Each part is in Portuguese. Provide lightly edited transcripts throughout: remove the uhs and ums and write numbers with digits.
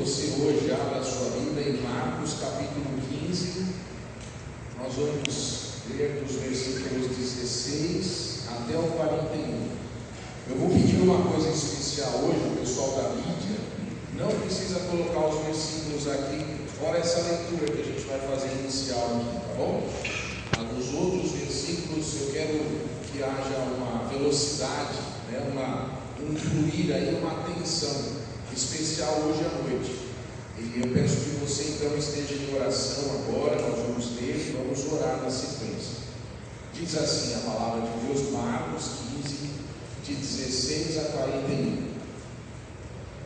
você hoje abra a sua Bíblia em Marcos capítulo 15, nós vamos ler dos versículos 16 até o 41. Eu vou pedir uma coisa especial hoje, o pessoal da mídia, não precisa colocar os versículos aqui, fora essa leitura que a gente vai fazer inicial aqui, tá bom? Nos outros versículos eu quero que haja uma velocidade, um fluir aí, uma atenção especial hoje à noite. E eu peço que você então esteja em oração agora, nós vamos ler e vamos orar na sequência. Diz assim a palavra de Deus, Marcos 15, de 16 a 41.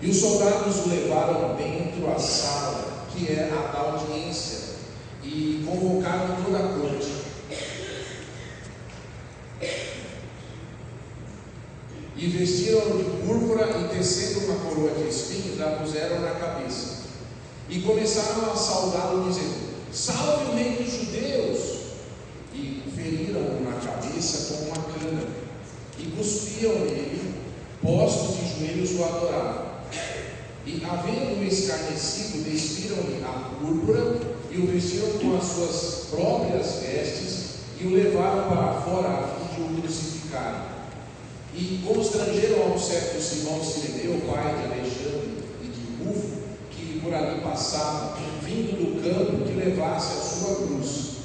E os soldados o levaram dentro à sala, que é a da audiência, e convocaram toda a corte. E vestiram-no de púrpura e, tecendo uma coroa de espinhos, a puseram na cabeça. E começaram a saudá-lo, dizendo: Salve o rei dos judeus! E feriram-no na cabeça com uma cana, e cuspiam nele, postos de joelhos o adoravam. E, havendo-o escarnecido, despiram-lhe a púrpura, e o vestiram com as suas próprias vestes, e o levaram para fora a fim de o crucificarem. E constrangeram a um certo Simão Cireneu, pai de Alexandre e de Rufo, que por ali passava, vindo do campo, que levasse a sua cruz.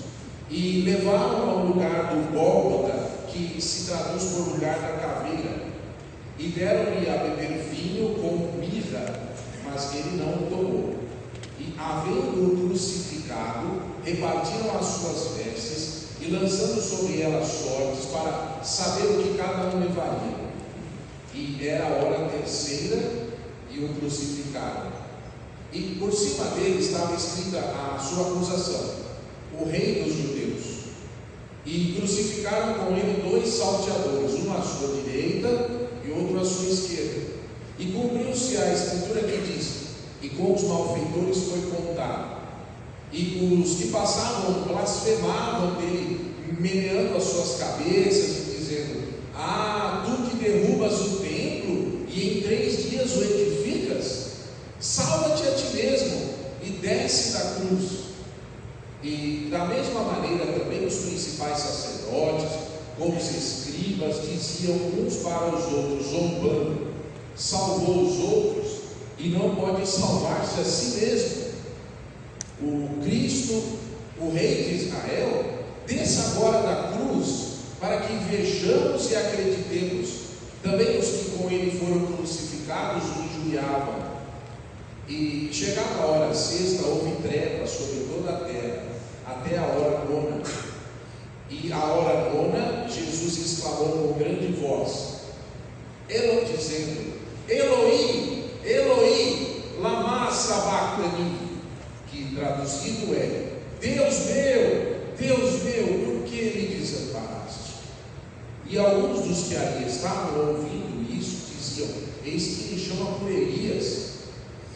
E levaram ao lugar do Gólgota, que se traduz por lugar da caveira, e deram-lhe a beber vinho com mirra, mas ele não o tomou. E, havendo-o crucificado, repartiram as suas vestes, e lançando sobre elas sortes, para saber o que cada um levaria. E era a hora terceira, e o crucificaram. E por cima dele estava escrita a sua acusação: o rei dos judeus. E crucificaram com ele 2 salteadores, um à sua direita e outro à sua esquerda. E cumpriu-se a escritura que diz: e com os malfeitores foi contado. E os que passavam blasfemavam dele, meneando as suas cabeças e dizendo: Ah, tu que derrubas o templo e em 3 dias o edificas, salva-te a ti mesmo e desce da cruz. E da mesma maneira também os principais sacerdotes, como os escribas, diziam uns para os outros, zombando: salvou os outros e não pode salvar-se a si mesmo. O Cristo, o Rei de Israel, desça agora da cruz, para que vejamos e acreditemos. Também os que com ele foram crucificados o injuriavam. E chegada a hora sexta, houve treva sobre toda a terra, até a hora nona. E a hora nona, Jesus exclamou com grande voz, dizendo: Eloi, Eloi, lama sabachthani, que traduzido é: Deus meu, por que me desamparaste? E alguns dos que ali estavam ouvindo isso diziam: eis que ele chama por Elias.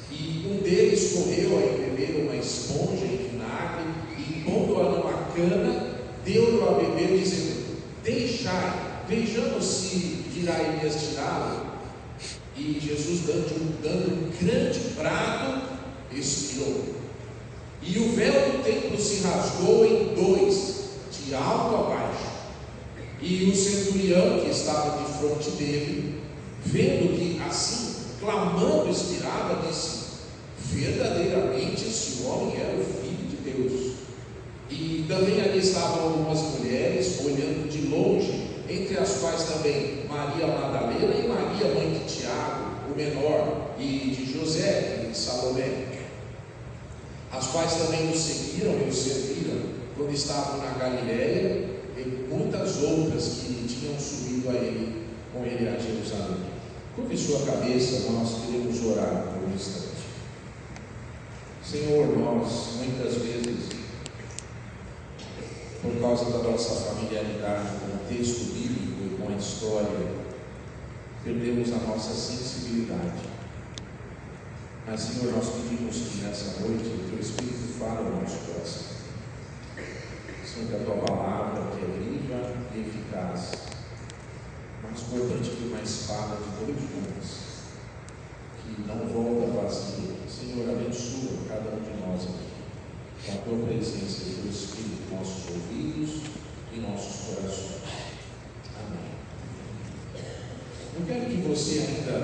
E um deles correu a embeber uma esponja em vinagre e, pondo-a numa cana, deu-lhe a beber, dizendo: deixai, vejamos se virá Elias tirá-lo. E Jesus, dando um grande brado, expirou. E o véu do templo se rasgou em 2, de alto a baixo. E o centurião que estava de frente dele, vendo que assim, clamando, expirava, disse: verdadeiramente esse homem era o Filho de Deus. E também ali estavam algumas mulheres, olhando de longe, entre as quais também Maria Madalena e Maria, mãe de Tiago, o menor, e de José e de Salomé, as quais também o seguiram e o serviram quando estavam na Galiléia, e muitas outras que tinham subido com ele a Jerusalém. Curve sua cabeça, nós queremos orar por um instante. Senhor, nós muitas vezes, por causa da nossa familiaridade com o texto bíblico e com a história, perdemos a nossa sensibilidade. Mas, Senhor, nós pedimos que nessa noite o Teu Espírito fale no nosso coração. Senhor, que a Tua palavra, que é viva e eficaz, mais cortante que uma espada de 2 gumes, que não volta vazia. Senhor, tua presença e teu Espírito em nossos ouvidos e nossos corações. Amém. Eu quero que você ainda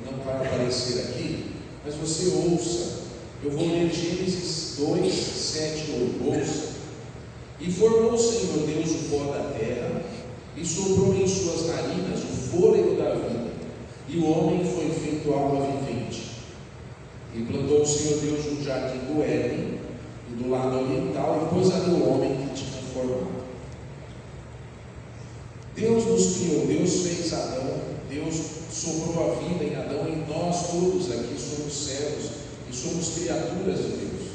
não vai aparecer aqui, mas você ouça. Eu vou ler Gênesis 2, 7, 8. Ouça. E formou o Senhor Deus o pó da terra, e soprou em suas narinas o fôlego da vida, e o homem foi feito alma vivente. E plantou o Senhor Deus um jardim do Éden, e do lado oriental, e pôs ali o homem que tinha formado. Deus nos criou, Deus fez Adão, Deus soprou a vida em Adão, e nós todos aqui somos servos e somos criaturas de Deus.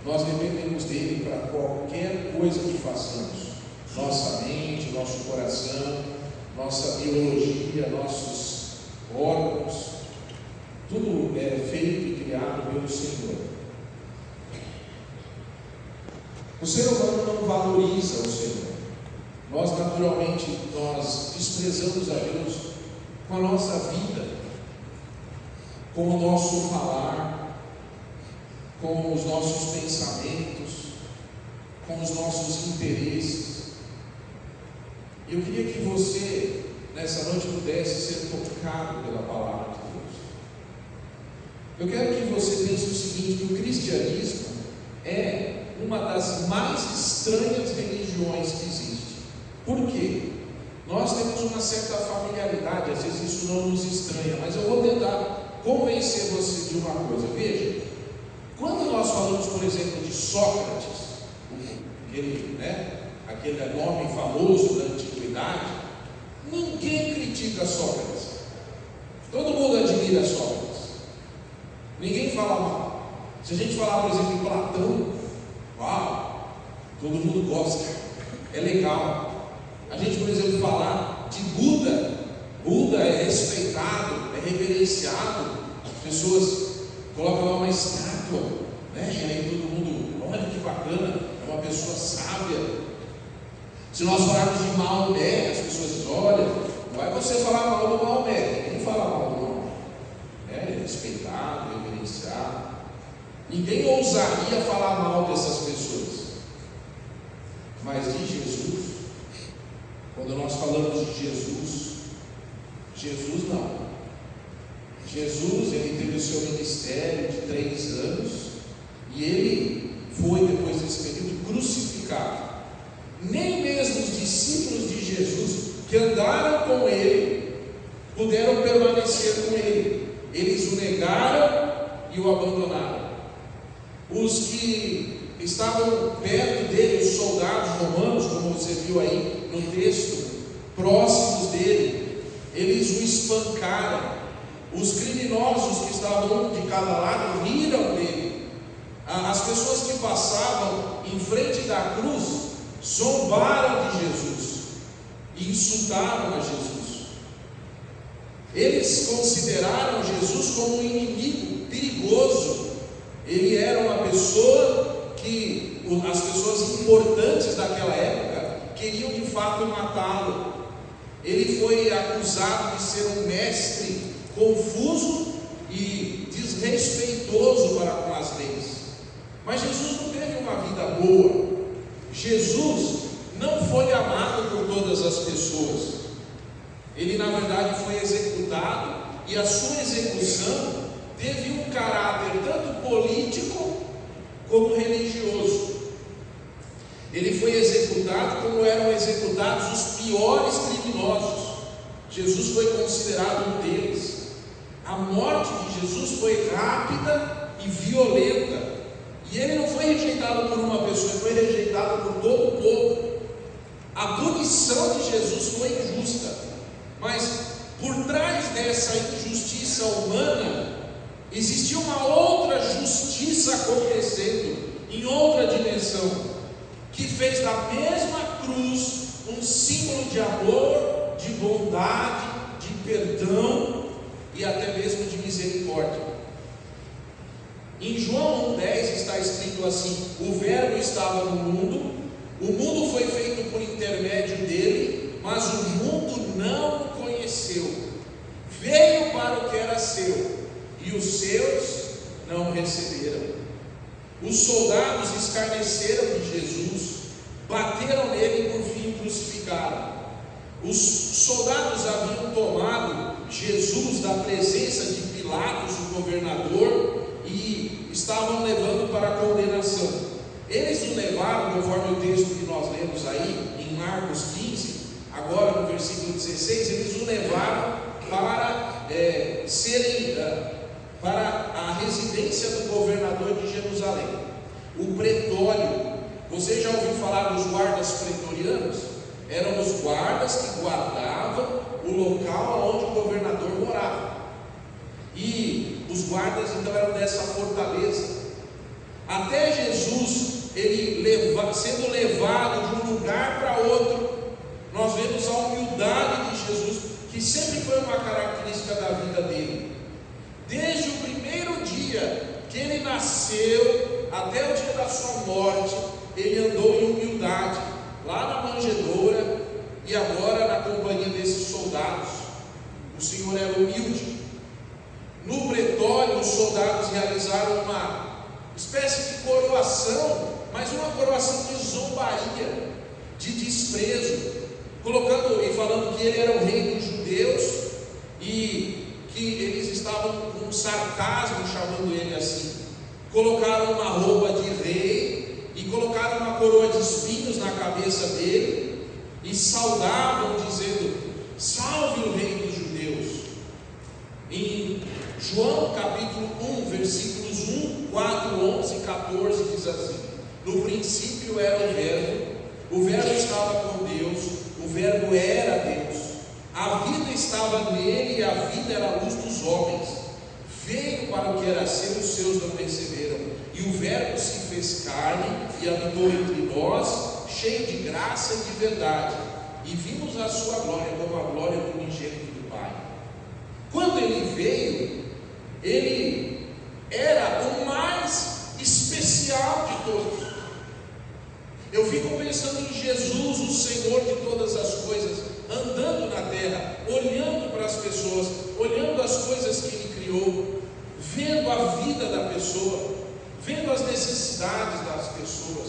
Nós dependemos dele para qualquer coisa que façamos. Nossa mente, nosso coração, nossa biologia, nossos órgãos, tudo é feito e criado pelo Senhor. O ser humano não valoriza o Senhor. Nós naturalmente desprezamos a Deus com a nossa vida, com o nosso falar, com os nossos pensamentos, com os nossos interesses. Eu queria que você, nessa noite, pudesse ser tocado pela palavra de Deus. Eu quero que você pense o seguinte, que o cristianismo é uma das mais estranhas religiões que existe. Por quê? Nós temos uma certa familiaridade, às vezes isso não nos estranha, mas eu vou tentar convencer você de uma coisa. Veja, quando nós falamos, por exemplo, de Sócrates, aquele nome famoso da antiguidade, ninguém critica Sócrates. Todo mundo admira Sócrates. Ninguém fala mal. Se a gente falar, por exemplo, em Platão, uau, todo mundo gosta, é legal. A gente, por exemplo, falar de Buda é respeitado, é reverenciado. As pessoas colocam lá uma estátua, né? E aí todo mundo, olha que bacana, é uma pessoa sábia. Se nós falarmos de Maomé, as pessoas dizem, olha, não vai você falar mal do Maomé, ninguém fala mal do Maomé. Ele é respeitado, reverenciado. Ninguém ousaria falar mal dessas pessoas. Mas de Jesus, quando nós falamos de Jesus não. Jesus, ele teve o seu ministério de 3 anos, e ele foi, depois desse período, crucificado. Nem mesmo os discípulos de Jesus, que andaram com ele, puderam permanecer com ele. Eles o negaram e o abandonaram. Os que estavam perto dele, os soldados romanos, como você viu aí no texto, próximos dele, eles o espancaram. Os criminosos que estavam de cada lado riram dele. As pessoas que passavam em frente da cruz zombaram de Jesus e insultaram a Jesus. Eles consideraram Jesus como um inimigo perigoso. Ele era uma pessoa que as pessoas importantes daquela época queriam de fato matá-lo. Ele foi acusado de ser um mestre confuso e desrespeitoso para com as leis. Mas Jesus não teve uma vida boa. Jesus não foi amado por todas as pessoas. Ele na verdade foi executado, e a sua execução teve um caráter tanto político como religioso. Ele foi executado como eram executados os piores criminosos. Jesus foi considerado um deles. A morte de Jesus foi rápida e violenta. E ele não foi rejeitado por uma pessoa, ele foi rejeitado por todo o povo. A punição de Jesus foi injusta, mas por trás dessa injustiça humana, existia uma outra justiça acontecendo, em outra dimensão, que fez da mesma cruz um símbolo de amor, de bondade, de perdão e até mesmo de misericórdia. Em João 1,10 está escrito assim: o verbo estava no mundo, o mundo foi feito por intermédio dele, mas o mundo não o conheceu. Veio para o que era seu, e os seus não receberam. Os soldados escarneceram de Jesus, bateram nele e por fim crucificaram. Os soldados haviam tomado Jesus da presença de Pilatos, o governador, e estavam levando para a condenação. Eles o levaram, conforme o texto que nós lemos aí, em Marcos 15, agora no versículo 16, eles o levaram para para a residência do governador de Jerusalém, o pretório. Você já ouviu falar dos guardas pretorianos? Eram os guardas que guardavam o local onde o governador morava. E os guardas então eram dessa fortaleza. Até Jesus, sendo levado de um lugar para outro, nós vemos a humildade de Jesus, que sempre foi uma característica da vida dele. Desde o primeiro dia que ele nasceu até o dia da sua morte, ele andou em humildade, lá na manjedoura e agora na companhia desses soldados. O Senhor era humilde. No pretório, os soldados realizaram uma espécie de coroação, mas uma coroação de zombaria, de desprezo, colocando e falando que ele era o rei dos judeus e que eles estavam com sarcasmo chamando ele assim. Colocaram uma roupa de rei e colocaram uma coroa de espinhos na cabeça dele e saudavam dizendo: salve o rei dos judeus. Em João capítulo 1, versículos 1, 4, 11 e 14 diz assim: no princípio era o verbo estava com Deus, o verbo era Deus, a vida estava nele e a vida era a luz dos homens. Veio para o que era seu, os seus não receberam, e o verbo se fez carne e habitou entre nós, cheio de graça e de verdade, e vimos a sua glória como a glória do unigênito do Pai. Quando ele veio, ele era o mais especial de todos. Eu fico pensando em Jesus, o Senhor de todas as coisas, andando na terra, olhando para as pessoas, olhando as coisas que Ele criou, vendo a vida da pessoa, vendo as necessidades das pessoas.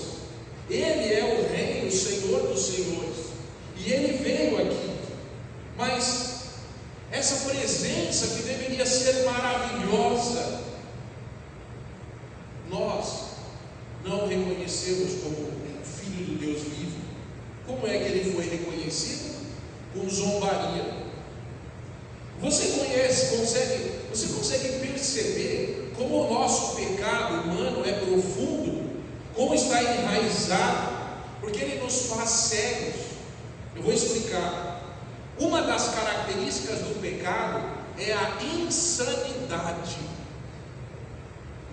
Ele é o Rei, o Senhor dos senhores, e Ele veio aqui. Mas essa presença que deveria ser maravilhosa, nós não reconhecemos como Filho do Deus vivo. Como é que Ele foi reconhecido? Com zombaria. Você consegue perceber como o nosso pecado humano é profundo, como está enraizado, porque ele nos faz cegos. Eu vou explicar. Uma das características do pecado é a insanidade.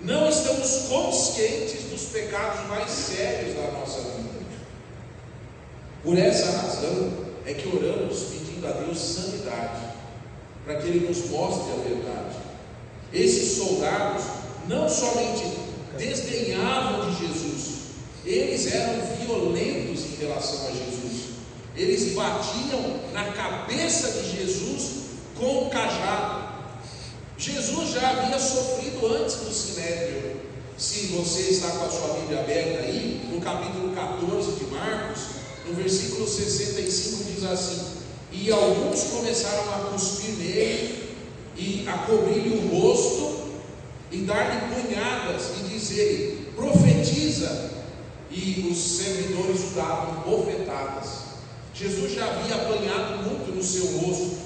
Não estamos conscientes dos pecados mais sérios da nossa vida. Por essa razão é que oramos pedindo a Deus sanidade, para que Ele nos mostre a verdade. Esses soldados não somente desdenhavam de Jesus, eles eram violentos em relação a Jesus. Eles batiam na cabeça de Jesus com o cajado. Jesus já havia sofrido antes do Sinédrio. Se você está com a sua Bíblia aberta aí, no capítulo 14 de Marcos, no versículo 65 diz assim: e alguns começaram a cuspir nele e a cobrir-lhe o rosto e dar-lhe punhadas e dizer-lhe: profetiza. E os servidores o davam bofetadas. Jesus já havia apanhado muito no seu rosto.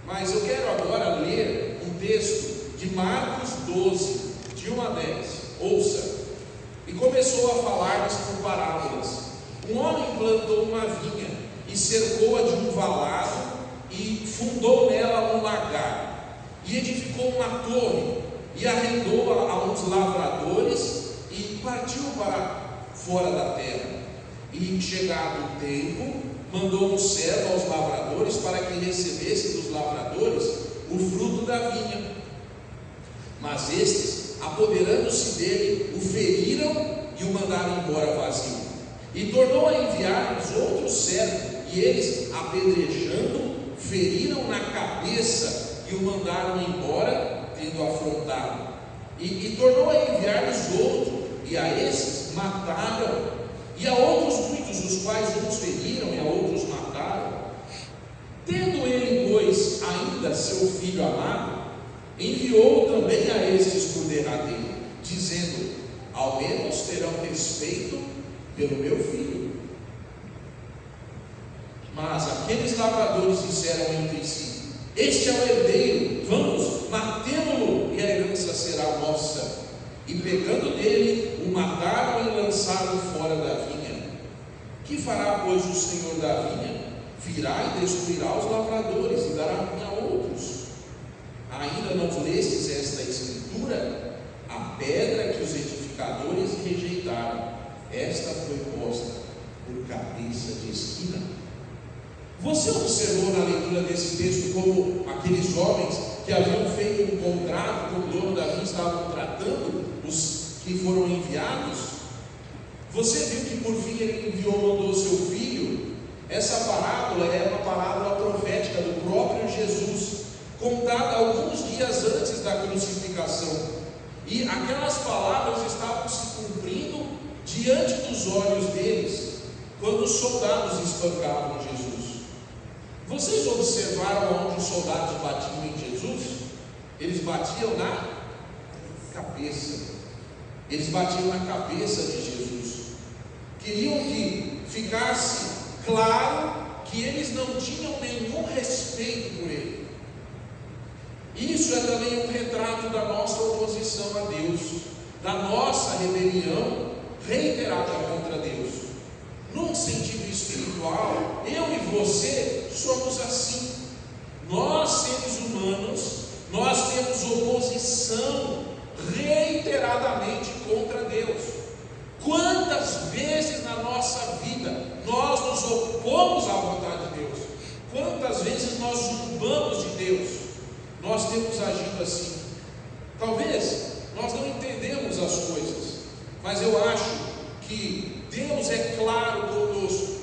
Mas eu quero agora ler um texto de Marcos 12, de 1 a 10. Ouça. E começou a falar-lhes por parábolas. Um homem plantou uma vinha e cercou-a de um valado e fundou nela um lagar e edificou uma torre e arrendou-a a uns lavradores e partiu para fora da terra. E chegado o tempo, mandou um servo aos lavradores para que recebesse dos lavradores o fruto da vinha. Mas estes, apoderando-se dele, o feriram e o mandaram embora vazio. E tornou a enviar-lhes outro servo, e eles, apedrejando, feriram na cabeça e o mandaram embora, tendo afrontado. E tornou a enviar-lhes outro, e a esses mataram, e a outros muitos, os quais uns feriram e a outros mataram. Tendo ele, pois, ainda seu filho amado, enviou também a estes por derradeiro, dizendo: ao menos terão respeito pelo meu filho. Mas aqueles lavradores disseram entre si: este é o herdeiro, vamos, matemo-lo, e a herança será nossa. E pegando dele, o mataram e lançaram fora da vinha. Que fará, pois, o senhor da vinha? Virá e destruirá os lavradores e dará vinha a outros. Ainda não lestes esta escritura? A pedra que os edificadores rejeitaram, esta foi posta por cabeça de esquina. Você observou na leitura desse texto como aqueles homens que haviam feito um contrato com o dono da vinha estavam tratando os que foram enviados? Você viu que por fim ele mandou seu filho? Essa parábola é uma parábola profética do próprio Jesus, contada alguns dias antes da crucificação. E aquelas palavras estavam se cumprindo diante dos olhos deles, quando os soldados espancavam Jesus. Vocês observaram onde os soldados batiam em Jesus? Eles batiam na cabeça. Eles batiam na cabeça de Jesus. Queriam que ficasse claro que eles não tinham nenhum respeito por ele. Isso é também um retrato da nossa oposição a Deus, da nossa rebelião reiterada contra Deus. Num sentido espiritual, eu e você somos assim. Nós, seres humanos, nós temos oposição reiteradamente contra Deus. Quantas vezes na nossa vida nós nos opomos à vontade de Deus? Quantas vezes nós zombamos de Deus? Nós temos agido assim. Talvez nós não entendemos as coisas, mas eu acho que Deus é claro conosco.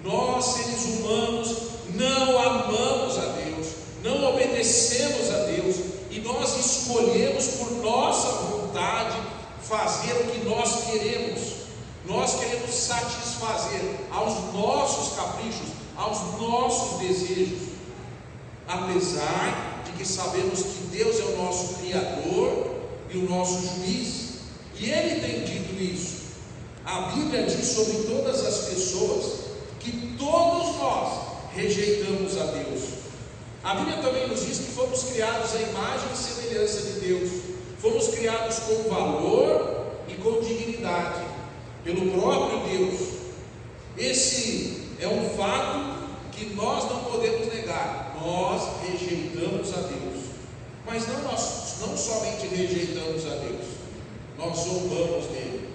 Nós, seres humanos, não amamos a Deus, não obedecemos a Deus, e nós escolhemos por nossa vontade fazer o que nós queremos. Nós queremos satisfazer aos nossos caprichos, aos nossos desejos, apesar de que sabemos que Deus é o nosso Criador e o nosso Juiz, e Ele tem dito isso. A Bíblia diz sobre todas as pessoas que todos nós rejeitamos a Deus. A Bíblia também nos diz que fomos criados à imagem e semelhança de Deus. Fomos criados com valor e com dignidade pelo próprio Deus. Esse é um fato que nós não podemos negar. Nós rejeitamos a Deus. Mas nós não somente rejeitamos a Deus, nós zombamos dele.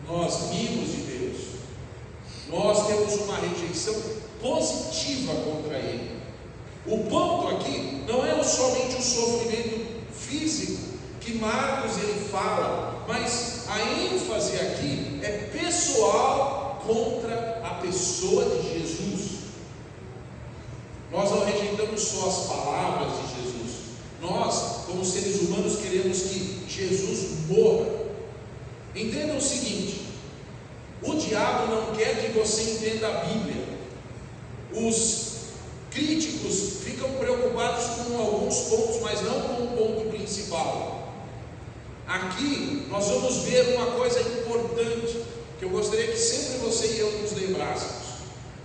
Nós rimos de Deus. Nós temos uma rejeição positiva contra Ele. O ponto aqui não é somente o sofrimento físico que Marcos ele fala, mas a ênfase aqui é pessoal contra a pessoa de Jesus. Nós não rejeitamos só as palavras de Jesus. Nós, como seres humanos, queremos que Jesus morra. Entenda o seguinte: o diabo não quer que você entenda a Bíblia. Os críticos ficam preocupados com alguns pontos, mas não com o ponto principal. Aqui nós vamos ver uma coisa importante, que eu gostaria que sempre você e eu nos lembrássemos.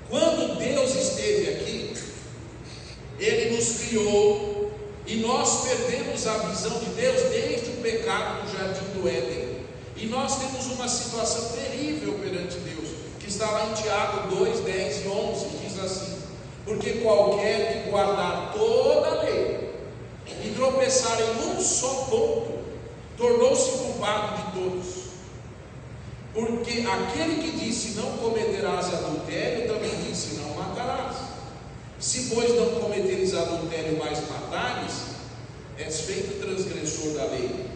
Quando Deus esteve aqui, Ele nos criou, e nós perdemos a visão de Deus desde o pecado no jardim do Éden. E nós temos uma situação terrível perante Deus, que está lá em Tiago 2, 10 e 11, diz assim: porque qualquer que guardar toda a lei e tropeçar em um só ponto, tornou-se culpado de todos. Porque aquele que disse não cometerás adultério, também disse não matarás. Se pois não cometeres adultério, mas matares, és feito transgressor da lei.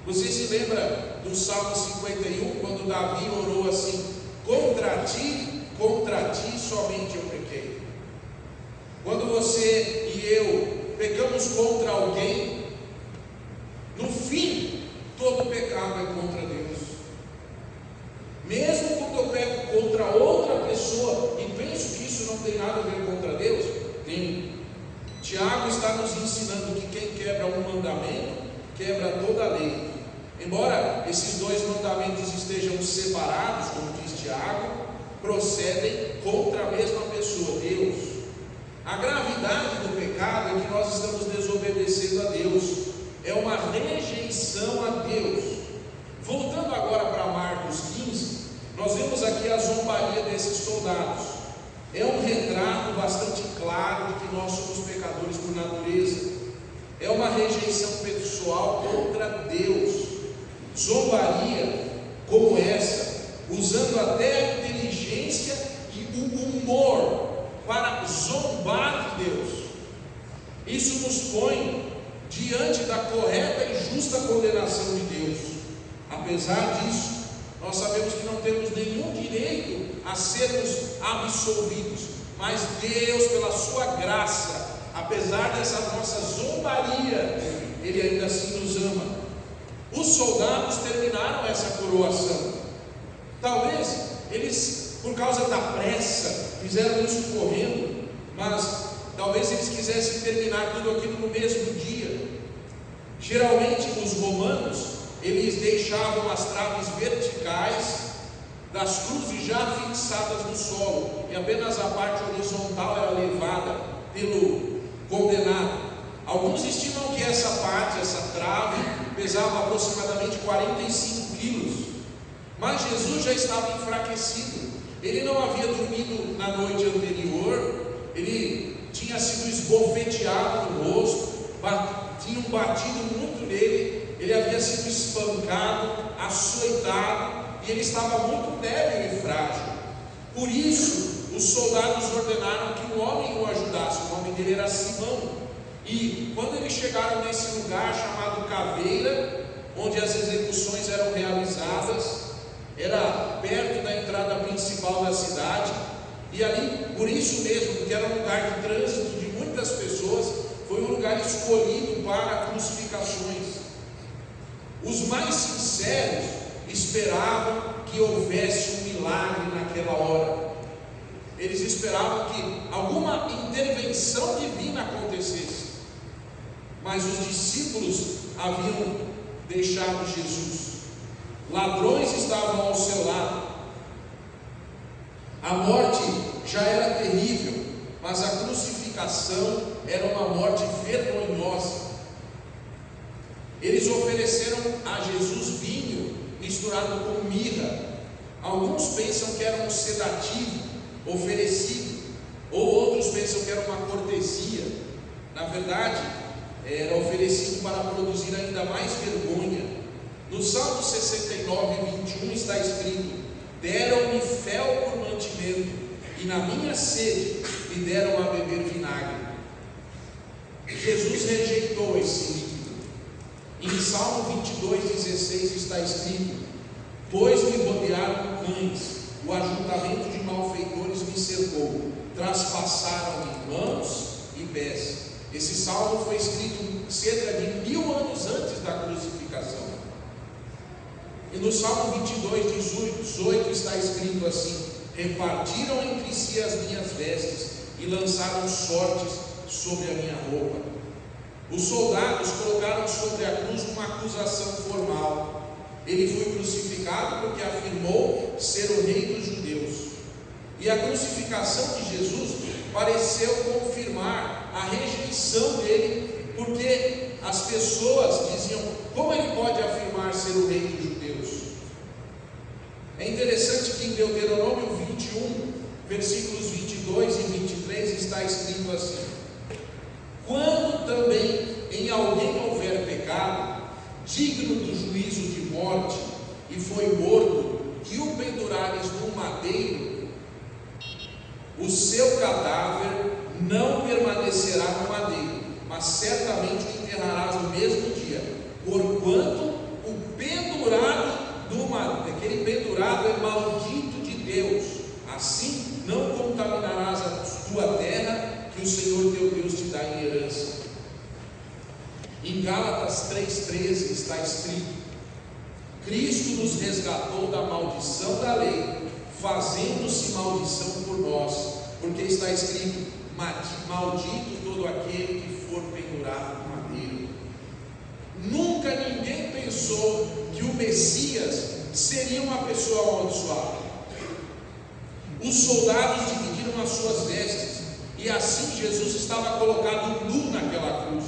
Você se lembra do Salmo 51, quando Davi orou assim: contra ti somente eu pequei. Quando você e eu pecamos contra alguém, no fim, todo pecado é contra Deus. lei. Embora esses dois mandamentos estejam separados, como diz Tiago, procedem contra a mesma pessoa, Deus. A gravidade do pecado é que nós estamos desobedecendo a Deus, é uma rejeição a Deus. Voltando agora para Marcos 15, nós vemos aqui a zombaria desses soldados. É um retrato bastante claro de que nós somos pecadores por natureza. É uma rejeição pessoal contra Deus. Zombaria como essa, usando até a inteligência e o humor para zombar de Deus. Isso nos põe diante da correta e justa condenação de Deus. Apesar disso, nós sabemos que não temos nenhum direito a sermos absolvidos, mas Deus, pela sua graça, apesar dessa nossa zombaria, Ele ainda assim nos ama. Os soldados terminaram essa coroação. Talvez eles, por causa da pressa, fizeram isso correndo, mas talvez eles quisessem terminar tudo aquilo no mesmo dia. Geralmente os romanos, eles deixavam as traves verticais das cruzes já fixadas no solo, e apenas a parte horizontal era levada pelo condenado. Alguns estimam que essa parte, essa trave, pesava aproximadamente 45 quilos, mas Jesus já estava enfraquecido. Ele não havia dormido na noite anterior, ele tinha sido esbofeteado no rosto, tinham batido muito nele, ele havia sido espancado, açoitado, e ele estava muito débil e frágil. Por isso, os soldados ordenaram que um homem o ajudasse. O nome dele era Simão. E quando eles chegaram nesse lugar chamado Caveira, onde as execuções eram realizadas, era perto da entrada principal da cidade, e ali, por isso mesmo, porque era um lugar de trânsito de muitas pessoas, foi um lugar escolhido para crucificações. Os mais sinceros esperavam que houvesse um milagre naquela hora. Eles esperavam que alguma intervenção divina acontecesse, mas os discípulos haviam deixado Jesus. Ladrões estavam ao seu lado. A morte já era terrível, mas a crucificação era uma morte vergonhosa. Eles ofereceram a Jesus vinho misturado com mirra. Alguns pensam que era um sedativo oferecido, ou outros pensam que era uma cortesia. Na verdade, era oferecido para produzir ainda mais vergonha. No Salmo 69, 21 está escrito: deram-me fel por mantimento, e na minha sede me deram a beber vinagre. Jesus rejeitou esse líquido. Em Salmo 22,16 está escrito: pois me rodearam cães, o ajuntamento de malfeitores me cercou, traspassaram-me mãos e pés. Esse salmo foi escrito cerca de 1000 anos antes da crucificação. E no Salmo 22:18 está escrito assim: repartiram entre si as minhas vestes e lançaram sortes sobre a minha roupa. Os soldados colocaram sobre a cruz uma acusação formal. Ele foi crucificado porque afirmou ser o rei dos judeus. E a crucificação de Jesus pareceu confirmar a rejeição dele, porque as pessoas diziam: como ele pode afirmar ser o rei dos judeus? É interessante que em Deuteronômio 21, versículos 22 e 23 está escrito assim: quando também em alguém houver pecado, digno do juízo de morte, e foi morto, e o pendurares num madeiro, o seu cadáver não permanecerá no madeiro, mas certamente o enterrarás no mesmo dia, porquanto o pendurado aquele pendurado é maldito de Deus. Assim não contaminarás a tua terra, que o Senhor teu Deus te dá em herança. Em Gálatas 3,13 está escrito: Cristo nos resgatou da maldição da lei, fazendo-se maldição por nós, porque está escrito: maldito todo aquele que for pendurado no madeiro. Nunca ninguém pensou pensou que o Messias seria uma pessoa amaldiçoada. Os soldados dividiram as suas vestes, e assim Jesus estava colocado nu naquela cruz.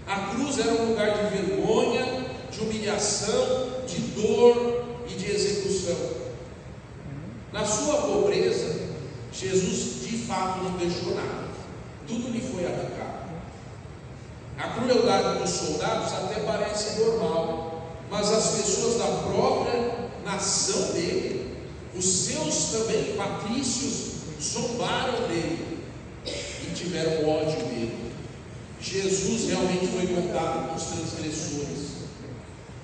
A cruz era um lugar de vergonha, de humilhação, de dor e de execução. Na sua pobreza, Jesus de fato não deixou nada, tudo lhe foi arrancado. A crueldade dos soldados até parece normal, mas as pessoas da própria nação dele, os seus também patrícios, zombaram dele e tiveram ódio dele. Jesus realmente foi contado com os transgressores.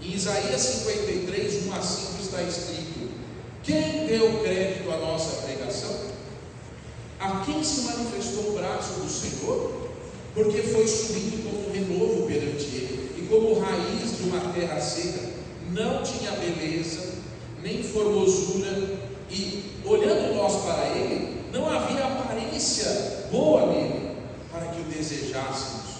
Em Isaías 53, 1 a 5 está escrito: quem deu crédito à nossa pregação? A quem se manifestou o braço do Senhor? Porque foi subido como renovo perante ele, e como raiz de uma terra seca, não tinha beleza, nem formosura, e olhando nós para ele, não havia aparência boa nele, para que o desejássemos.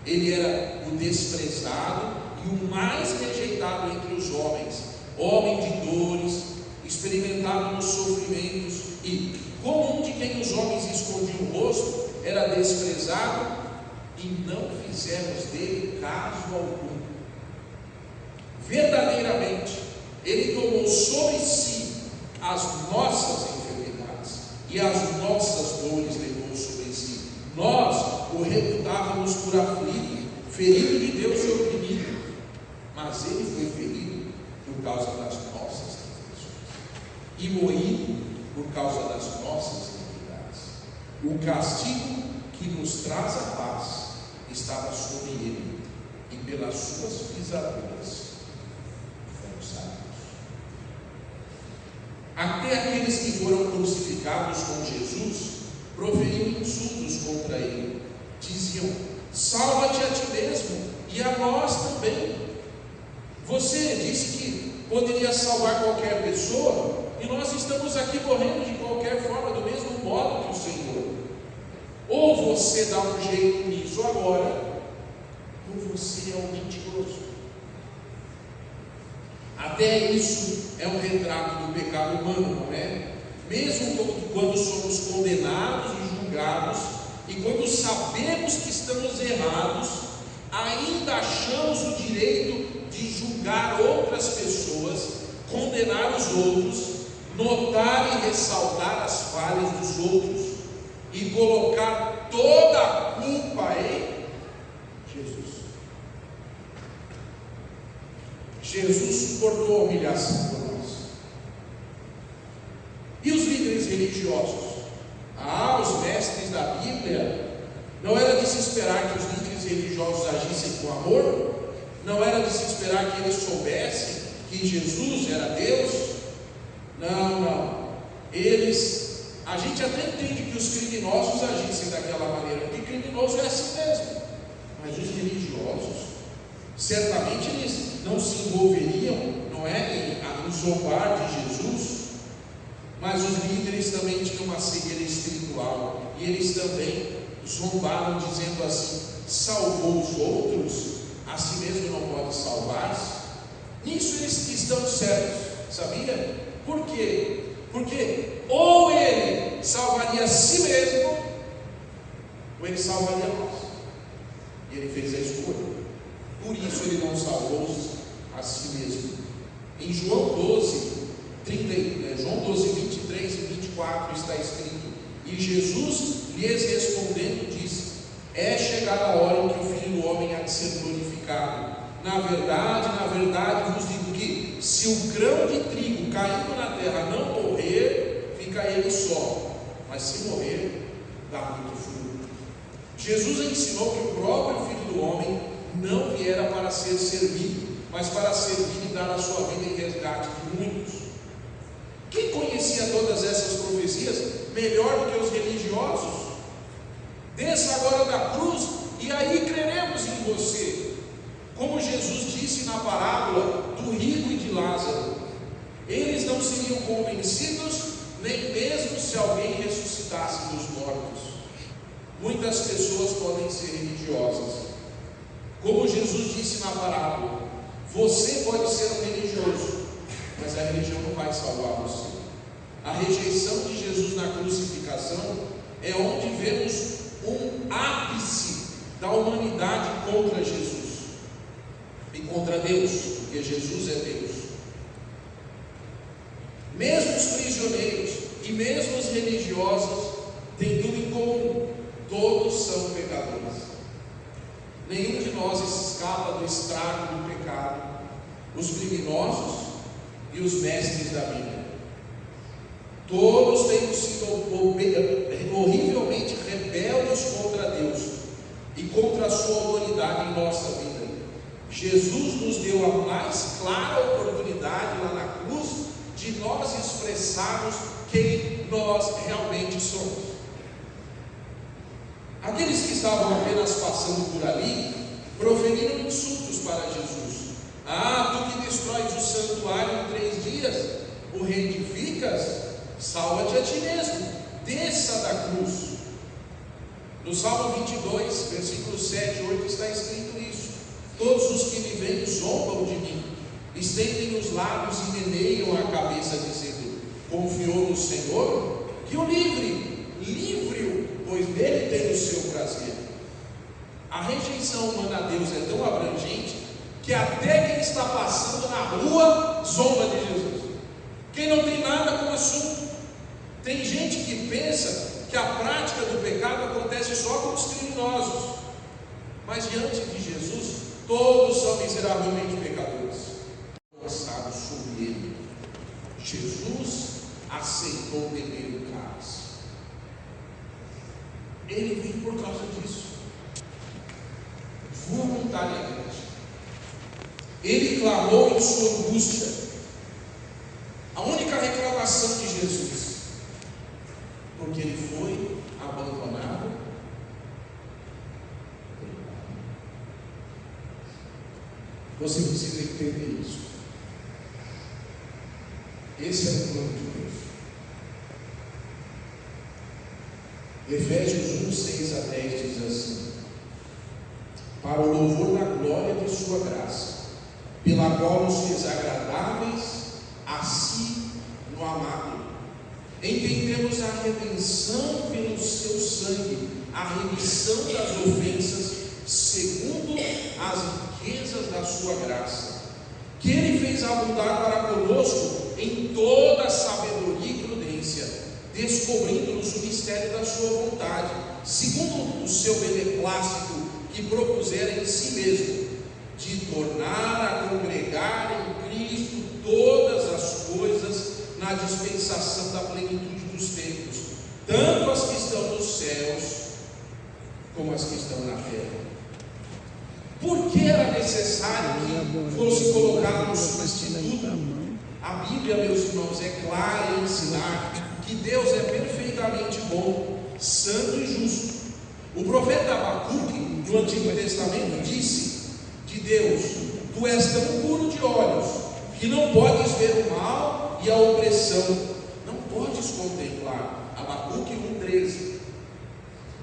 Ele era o desprezado e o mais rejeitado entre os homens, homem de dores, experimentado nos sofrimentos, e como um de quem os homens escondiam o rosto, era desprezado, e não fizemos dele caso algum. Verdadeiramente, ele tomou sobre si as nossas enfermidades, e as nossas dores levou sobre si. Nós o reputávamos por aflito, ferido de Deus e oprimido, mas ele foi ferido por causa das nossas transgressões e moído por causa das nossas iniquidades. O castigo que nos traz a paz estava sobre ele, e pelas suas pisaduras fomos sarados. Até aqueles que foram crucificados com Jesus proferiam insultos contra ele. Diziam: salva-te a ti mesmo e a nós também. Você disse que poderia salvar qualquer pessoa, e nós estamos aqui morrendo de qualquer forma, do mesmo modo que o Senhor. Ou você dá um jeito nisso agora, ou você é um mentiroso. Até isso é um retrato do pecado humano, não é? Mesmo quando somos condenados e julgados, e quando sabemos que estamos errados, ainda achamos o direito de julgar outras pessoas, condenar os outros, notar e ressaltar as falhas dos outros, e colocar toda a culpa em Jesus. Jesus suportou a humilhação por nós. E os líderes religiosos? Os mestres da Bíblia, não era de se esperar que os líderes religiosos agissem com amor? Não era de se esperar que eles soubessem que Jesus era Deus? Não. A gente até entende que os criminosos agissem daquela maneira, porque criminoso é assim mesmo. Mas os religiosos, certamente eles não se envolveriam, não é, em zombar de Jesus. Mas os líderes também tinham uma cegueira espiritual, e eles também zombaram, dizendo assim: salvou os outros, a si mesmo não pode salvar-se. Nisso eles estão certos, sabia? Por quê? Porque ou ele salvaria a si mesmo, ou ele salvaria nós. E ele fez a escolha. Por isso ele não salvou a si mesmo. Em João 12, 23 e 24 está escrito: e Jesus lhes respondendo disse: é chegada a hora em que o Filho do Homem há de ser glorificado. Na verdade vos digo que, se o grão de trigo caindo na terra não morrer, fica ele só, mas se morrer, dá muito fruto. Jesus ensinou que o próprio Filho do Homem não viera para ser servido, mas para servir e dar a sua vida em resgate de muitos. Quem conhecia todas essas profecias melhor do que os religiosos? Desça agora da cruz, e aí creremos em você. Como Jesus disse na parábola do rico e de Lázaro, eles não seriam convencidos nem mesmo se alguém ressuscitasse dos mortos. Muitas pessoas podem ser religiosas. Como Jesus disse na parábola: Você pode ser um religioso, mas a religião não vai salvar você. A rejeição de Jesus na crucificação é onde vemos um ápice da humanidade contra Jesus e contra Deus, porque Jesus é Deus. Mesmo os prisioneiros e mesmo os religiosos têm tudo em comum: todos são pecadores. Nenhum de nós escapa do estrago do pecado. Os criminosos e os mestres da Bíblia, todos temos sido horrivelmente rebeldes contra Deus e contra a sua autoridade em nossa vida. Jesus nos deu a mais clara oportunidade lá na cruz de nós expressarmos quem nós realmente somos. Aqueles que estavam apenas passando por ali proferiram insultos para Jesus. Ah, tu que destróis o santuário em 3 dias, o reedificas, salva-te a ti mesmo, desça da cruz. No Salmo 22, versículos 7 e 8 está escrito isso: todos os que me veem zombam de mim, estendem os lábios e meneiam a cabeça, dizendo: confiou no Senhor, que o livre-o, pois nele tem o seu prazer. A rejeição humana a Deus é tão abrangente que até quem está passando na rua zomba de Jesus. Quem não tem nada com o assunto. Tem gente que pensa que a prática do pecado acontece só com os criminosos, mas diante de Jesus todos são miseravelmente pecadores. Lançado sobre ele, Jesus aceitou beber o cálice. Ele veio por causa disso, voluntariamente. Ele clamou em sua angústia. A única reclamação de Jesus, porque ele foi abandonado. Você precisa entender isso. Esse é o plano de Deus. Efésios 1, 6 a 10 diz assim: para o louvor da glória de sua graça, pela qual nos fez agradáveis a si no amado, entendemos a redenção pelo seu sangue, a remissão das ofensas, segundo as riquezas da sua graça, que ele fez abundar para conosco em toda sabedoria e prudência, descobrindo-nos o mistério da sua vontade, segundo o seu beneplácito que propusera em si mesmo, de tornar a congregar em Cristo todas as coisas na dispensação da plenitude dos tempos, tanto as que estão nos céus como as que estão na terra. Por que era necessário que fosse colocado um substituto? A Bíblia, meus irmãos, é clara em ensinar que Deus é perfeitamente bom, santo e justo. O profeta Abacuque, no Antigo Testamento, disse de Deus: tu és tão puro de olhos que não podes ver o mal e a opressão, não podes contemplar. Abacuque 1,13.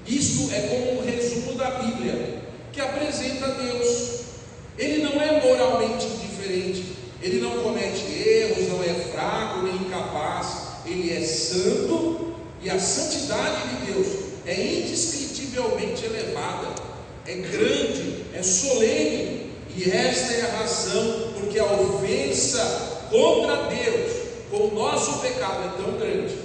Isto é como um resumo da Bíblia, que apresenta Deus. Ele não é moralmente indiferente, ele não comete erros, não é fraco nem incapaz, ele é santo, e a santidade de Deus é indescritivelmente elevada, é grande, é solene, e esta é a razão porque a ofensa contra Deus com o nosso pecado é tão grande.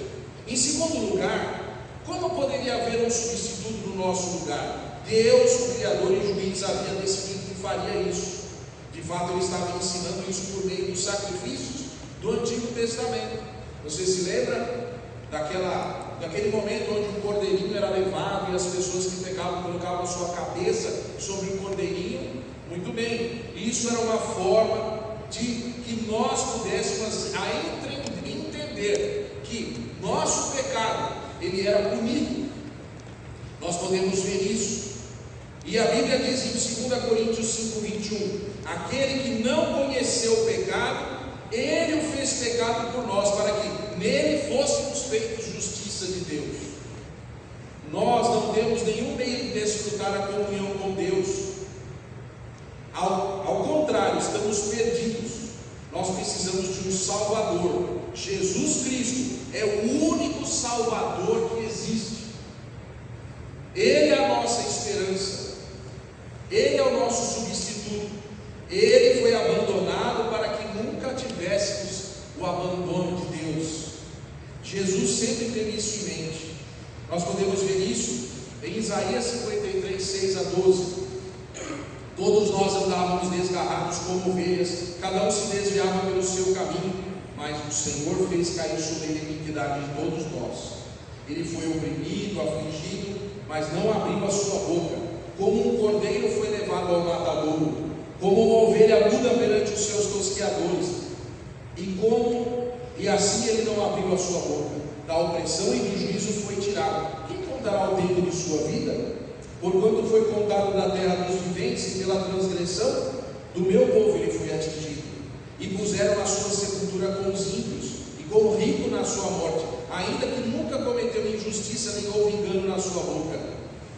Em segundo lugar, como poderia haver um substituto no nosso lugar? Deus, o Criador e Juiz, havia decidido que faria isso. De fato, ele estava ensinando isso por meio dos sacrifícios do Antigo Testamento. Você se lembra daquele momento onde o cordeirinho era levado e as pessoas que pecavam colocavam a sua cabeça sobre o cordeirinho? Muito bem, isso era uma forma de que nós pudéssemos entender que nosso pecado, ele era punido. Nós podemos ver isso. E a Bíblia diz em 2 Coríntios 5,21: aquele que não conheceu o pecado, ele o fez pecado por nós, para que nele fôssemos feitos justiça de Deus. Nós não temos nenhum meio de desfrutar a comunhão com Deus. Ao contrário, contrário, estamos perdidos. Nós precisamos de um Salvador. Jesus Cristo é o único Salvador que existe. Ele é a nossa esperança. Ele é o nosso substituto. Ele foi abandonado para que nunca tivéssemos o abandono de Deus. Jesus sempre teve isso em mente. Nós podemos ver isso em Isaías 53, 6 a 12. Todos nós andávamos desgarrados como ovelhas, cada um se desviava pelo seu caminho, mas o Senhor fez cair sobre ele a iniquidade de todos nós. Ele foi oprimido, afligido, mas não abriu a sua boca. Como um cordeiro foi levado ao matadouro, como uma ovelha muda perante os seus tosqueadores, e assim ele não abriu a sua boca. Da opressão e do juízo foi tirado. Quem contará o tempo de sua vida? Porquanto foi contado da terra dos viventes, e pela transgressão do meu povo ele foi atingido. E puseram na sua sepultura com os ímpios, e como rico na sua morte, ainda que nunca cometeu injustiça, nem houve engano na sua boca.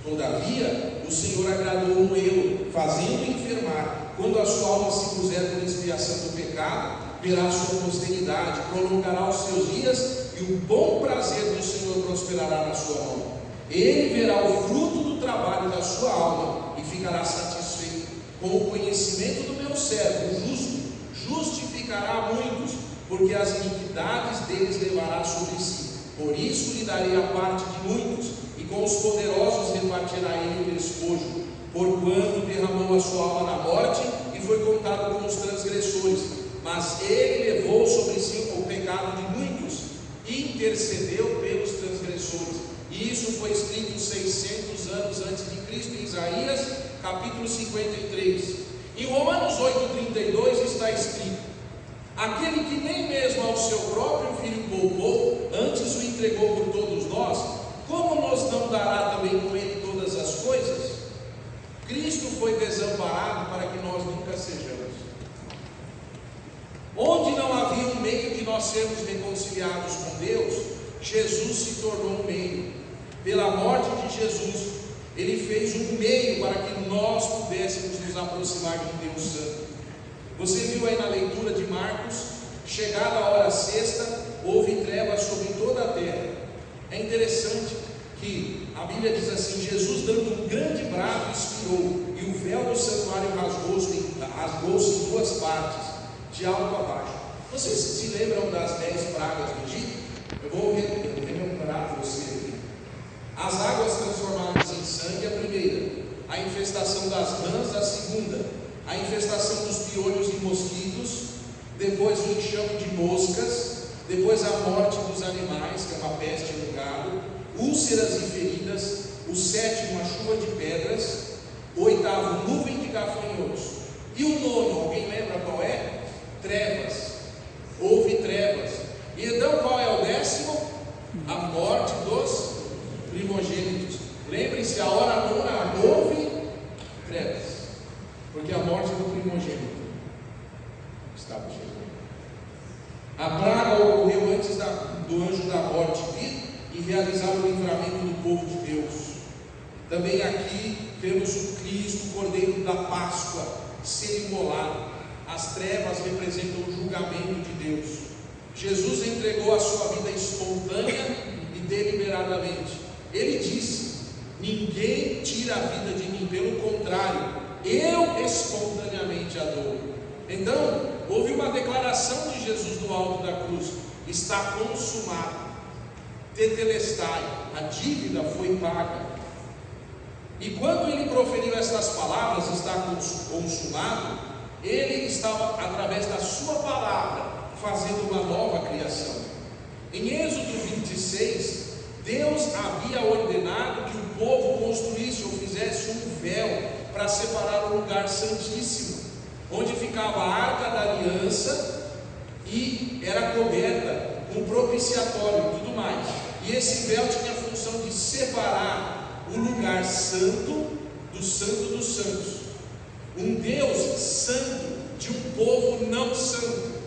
Todavia, o Senhor agradou um ele, fazendo enfermar. Quando a sua alma se puser por expiação do pecado, verá a sua posteridade, prolongará os seus dias, e o bom prazer do Senhor prosperará na sua mão. Ele verá o fruto do trabalho da sua alma e ficará satisfeito. Com o conhecimento do meu servo, o justo, justificará muitos, porque as iniquidades deles levará sobre si. Por isso lhe darei a parte de muitos, e com os poderosos repartirá ele o despojo. Porquanto derramou a sua alma na morte, e foi contado com os transgressores. Mas ele levou sobre si o pecado de muitos, e intercedeu pelos transgressores. E isso foi escrito 600 anos antes de Cristo, em Isaías, capítulo 53. Em Romanos 8,32 está escrito: aquele que nem mesmo ao seu próprio filho poupou, antes o entregou por todos nós, como nos não dará também com ele todas as coisas? Cristo foi desamparado para que nós nunca sejamos. Onde não havia um meio de nós sermos reconciliados com Deus, Jesus se tornou um meio. Pela morte de Jesus, Ele fez um meio para que nós pudéssemos nos aproximar de um Deus santo. Você viu aí na leitura de Marcos: chegada a hora sexta, houve trevas sobre toda a terra. É interessante que a Bíblia diz assim: Jesus, dando um grande brado, expirou, e o véu do santuário rasgou-se em duas partes, de alto a baixo. Vocês se lembram das 10 pragas do Egito? Eu vou relembrar para você aqui. As águas transformadas em sangue, a primeira. A infestação das rãs, a segunda. A infestação dos piolhos e mosquitos. Depois o enxame de moscas. Depois a morte dos animais, que é uma peste no gado. Úlceras e feridas. O sétimo, a chuva de pedras. O oitavo, nuvem de gafanhotos. E o nono, alguém lembra qual é? Trevas. Houve trevas. E então qual é o décimo? A morte dos primogênitos. Lembrem-se, a hora nona houve trevas, porque a morte do primogênito estava chegando. A praga ocorreu antes do anjo da morte vir e realizar o livramento do povo de Deus. Também aqui temos o Cristo, o Cordeiro da Páscoa, ser imolado. As trevas representam o julgamento de Deus. Jesus entregou a sua vida espontânea e deliberadamente. Ele disse: ninguém tira a vida de mim, pelo contrário, eu espontaneamente a dou. Então, houve uma declaração de Jesus no alto da cruz: está consumado, tetelestai, a dívida foi paga. E quando ele proferiu estas palavras, está consumado, ele estava, através da sua palavra, fazendo uma nova criação. Em Êxodo 26, Deus havia ordenado que o povo construísse ou fizesse um véu para separar o lugar santíssimo, onde ficava a arca da aliança, e era coberta com propiciatório e tudo mais. E esse véu tinha a função de separar o lugar santo do santo dos santos. Um Deus santo de um povo não santo.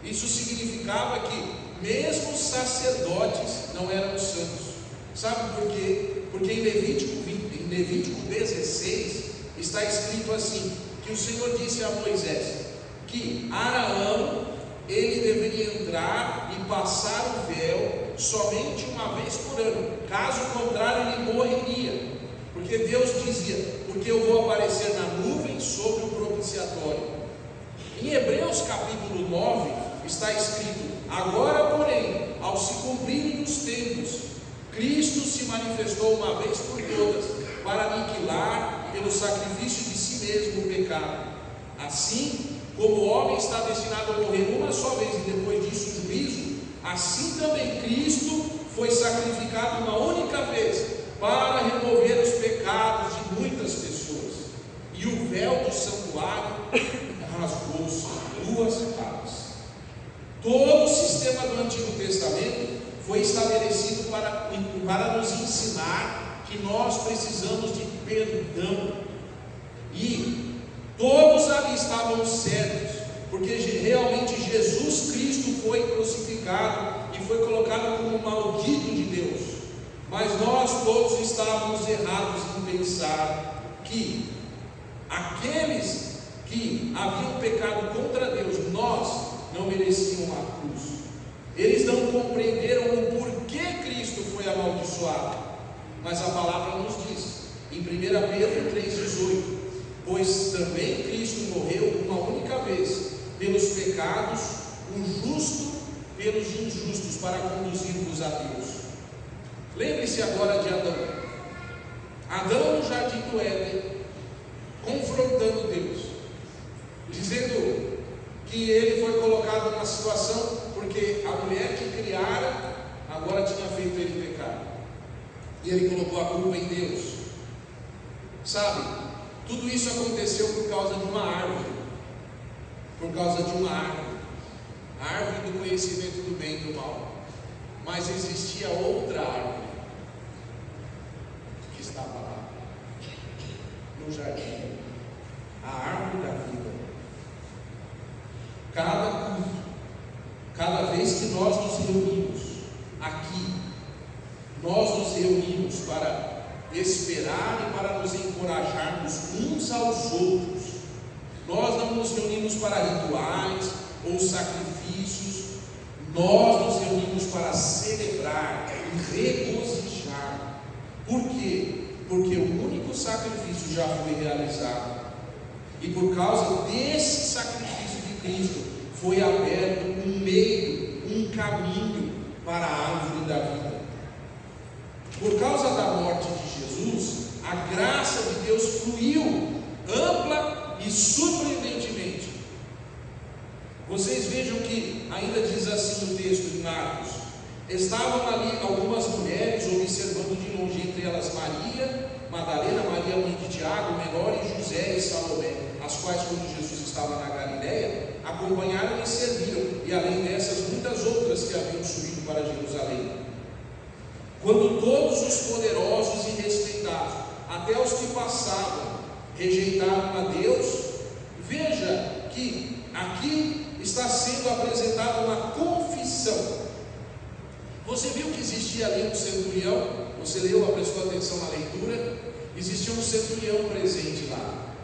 Isso significava que mesmo os sacerdotes não eram santos. Sabe por quê? Porque em Levítico 16 está escrito assim: que o Senhor disse a Moisés que Araão, ele deveria entrar e passar o véu somente uma vez por ano, caso contrário ele morreria, porque Deus dizia, porque eu vou aparecer na nuvem sobre o propiciatório. Em Hebreus capítulo 9 está escrito: agora porém, ao se cumprirem os tempos, Cristo se manifestou uma vez por todas, para aniquilar pelo sacrifício de si mesmo o pecado. Assim como o homem está destinado a morrer uma só vez e depois disso o juízo, assim também Cristo foi sacrificado uma única vez para remover os pecados de muitas pessoas. E o véu do santuário rasgou-se duas partes. Todo o sistema do Antigo Testamento foi estabelecido para nos ensinar que nós precisamos de perdão. E todos ali estavam certos, porque realmente Jesus Cristo foi crucificado e foi colocado como maldito de Deus. Mas nós todos estávamos errados em pensar que aqueles que haviam pecado contra Deus, nós não mereciam a cruz. Eles não compreenderam o porquê Cristo foi amaldiçoado. Mas a palavra nos diz, em 1 Pedro 3,18: pois também Cristo morreu uma única vez pelos pecados, o justo pelos injustos, para conduzir-vos a Deus. Lembre-se agora de Adão. Adão no jardim do Éden, confrontando Deus, dizendo que ele foi colocado numa situação porque a mulher que criara agora tinha feito ele pecar, e ele colocou a culpa em Deus. Sabe, tudo isso aconteceu por causa de uma árvore, a árvore do conhecimento do bem e do mal. Mas existia outra árvore que estava lá no jardim, a árvore da vida. Cada vez que nós nos reunimos aqui, nós nos reunimos para esperar e para nos encorajarmos uns aos outros. Nós não nos reunimos para rituais ou sacrifícios, nós nos reunimos para celebrar e regozijar. Por quê? Porque o único sacrifício já foi realizado, e por causa desse sacrifício de Cristo foi aberto um meio, um caminho para a árvore da vida. Por causa da morte de Jesus, a graça de Deus fluiu ampla e surpreendentemente. Vocês vejam que ainda diz assim no texto de Marcos: estavam ali algumas mulheres observando de longe, entre elas Maria Madalena, Maria mãe de Tiago, menor, e José e Salomé, as quais, quando Jesus estava na Galiléia, acompanharam e serviram, e além dessas muitas outras que haviam subido para Jerusalém. Quando todos os poderosos e respeitados, até os que passavam, rejeitaram a Deus, veja que aqui está sendo apresentada uma confissão. Você viu que existia ali um centurião? Você leu, prestou atenção na leitura? Existia um centurião presente lá.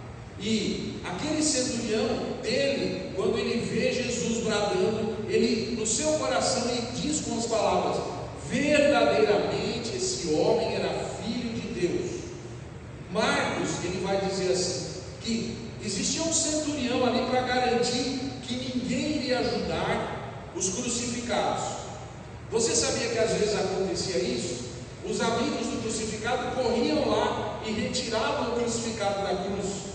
E aquele centurião dele, quando ele vê Jesus bradando, ele, no seu coração, ele diz com as palavras: verdadeiramente esse homem era filho de Deus. Marcos, ele vai dizer assim, que existia um centurião ali para garantir que ninguém iria ajudar os crucificados. Você sabia que às vezes acontecia isso? Os amigos do crucificado corriam lá e retiravam o crucificado da cruz.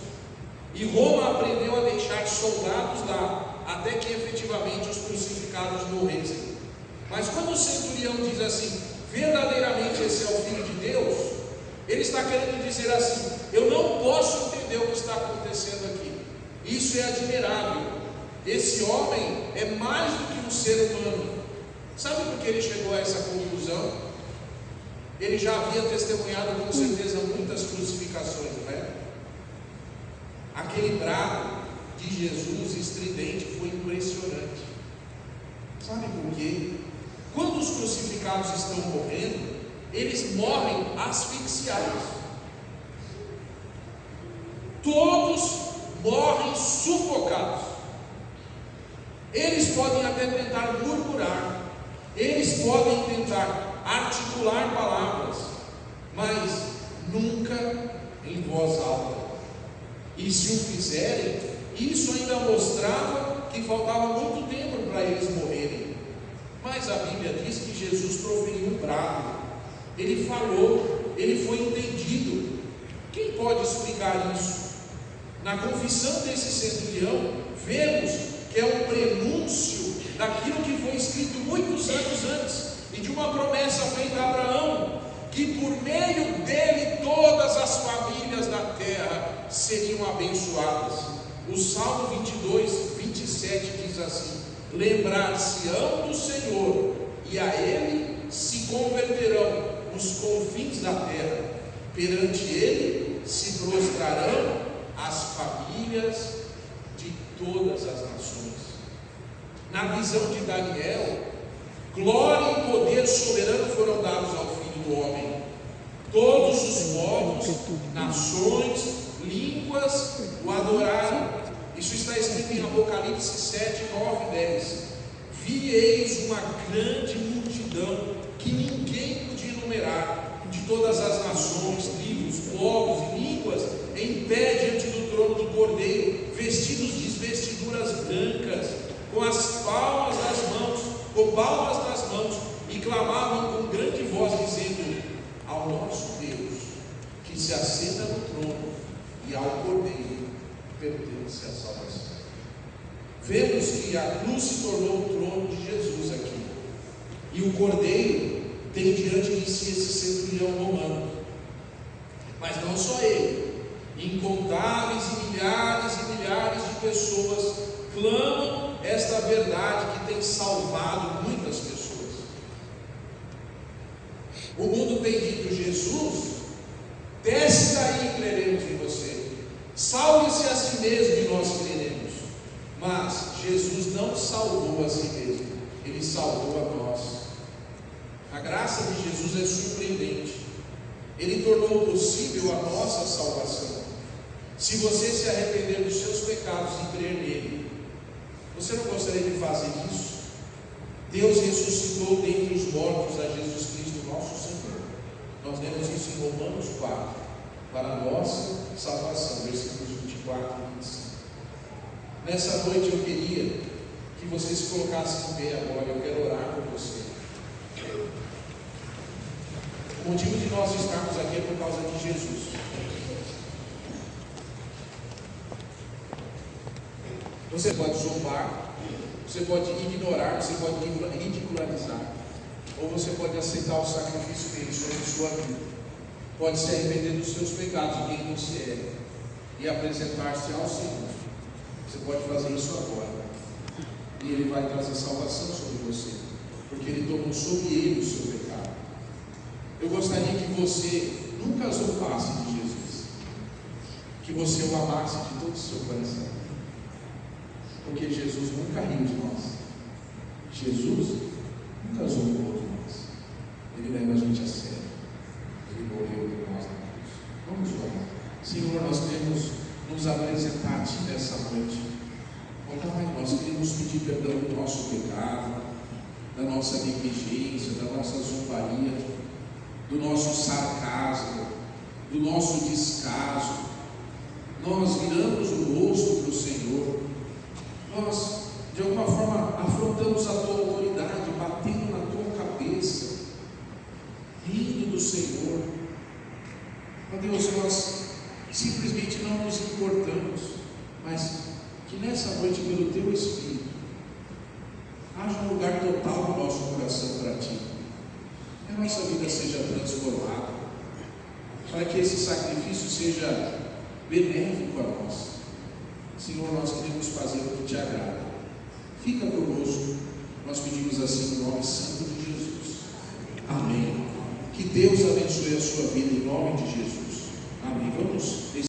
E Roma aprendeu a deixar soldados lá, até que efetivamente os crucificados morressem. Mas quando o centurião diz assim, verdadeiramente esse é o Filho de Deus, ele está querendo dizer assim: eu não posso entender o que está acontecendo aqui. Isso é admirável. Esse homem é mais do que um ser humano. Sabe por que ele chegou a essa conclusão? Ele já havia testemunhado com certeza muitas crucificações, não é? Aquele brado de Jesus estridente foi impressionante. Sabe por quê? Quando os crucificados estão morrendo, eles morrem asfixiados. Todos morrem sufocados. Eles podem até tentar murmurar, eles podem tentar articular palavras, mas nunca em voz alta. E se o fizerem, isso ainda mostrava que faltava muito tempo para eles morrerem. Mas a Bíblia diz que Jesus proferiu um brado, ele falou, ele foi entendido. Quem pode explicar isso? Na confissão desse centurião, vemos que é um prenúncio daquilo que foi escrito muitos anos antes, e de uma promessa feita a Abraão, que por meio dele todas as famílias da terra seriam abençoadas. O Salmo 22, 27 diz assim: lembrar-se-ão do Senhor, e a ele se converterão os confins da terra, perante ele se prostrarão as famílias de todas as nações. Na visão de Daniel, glória e poder soberano foram dados ao Filho do Homem. Todos os povos, nações, línguas o adoraram. Isso está escrito em Apocalipse 7, 9 e 10. Vi eis uma grande multidão que ninguém podia enumerar, de todas as nações, tribos, povos e línguas, em pé diante do trono do Cordeiro, vestidos de vestiduras brancas, com as palmas das mãos, com palmas das mãos, e clamavam com grande voz, dizendo: ao nosso Deus, que se assenta no trono, e ao Cordeiro pertence a salvação. Vemos que a cruz se tornou o trono de Jesus aqui, e o Cordeiro tem diante de si esse centurião romano. Mas não só ele, incontáveis e milhares de pessoas clamam esta verdade que tem salvado muitas pessoas. O mundo tem dito: Jesus, desce daí e creremos em você, salve-se a si mesmo e nós creremos. Mas Jesus não salvou a si mesmo, ele salvou a nós. A graça de Jesus é surpreendente, ele tornou possível a nossa salvação. Se você se arrepender dos seus pecados e crer nele, você não gostaria de fazer isso? Deus ressuscitou dentre os mortos a Jesus Cristo, nosso Senhor. Nós lemos isso em Romanos 4, para a nossa salvação, versículos 24 e 25. Nessa noite eu queria que você se colocasse em pé agora. Eu quero orar por você. O motivo de nós estarmos aqui é por causa de Jesus. Você pode zombar, você pode ignorar, você pode ridicularizar, ou você pode aceitar o sacrifício dele sobre a sua vida. Pode se arrepender dos seus pecados, de quem você é, e apresentar-se ao Senhor. Você pode fazer isso agora, e ele vai trazer salvação sobre você, porque ele tomou sobre ele o seu pecado. Eu gostaria que você nunca zombasse de Jesus, que você o amasse de todo o seu coração, porque Jesus nunca riu de nós, Jesus nunca zombou de nós, ele leva a gente a sério, ele morreu por nós na cruz. Vamos orar. Senhor, nós queremos nos apresentar a Ti nessa noite. Ó Pai, nós queremos pedir perdão do nosso pecado, da nossa negligência, da nossa zombaria, do nosso sarcasmo, do nosso descaso. Nós viramos o rosto para o Senhor, nós de alguma forma afrontamos a Tua autoridade, batendo na Tua cabeça, rindo do Senhor. Ó Deus, nós simplesmente não nos importamos, mas que nessa noite, pelo Teu Espírito, haja um lugar total no nosso coração para Ti, que a nossa vida seja transformada, para que esse sacrifício seja benéfico a nós. Senhor, nós queremos fazer o que Te agrada. Fica conosco, nós pedimos assim no nome santo de Jesus. Amém. Que Deus abençoe a sua vida em nome de Jesus. Amém. Vamos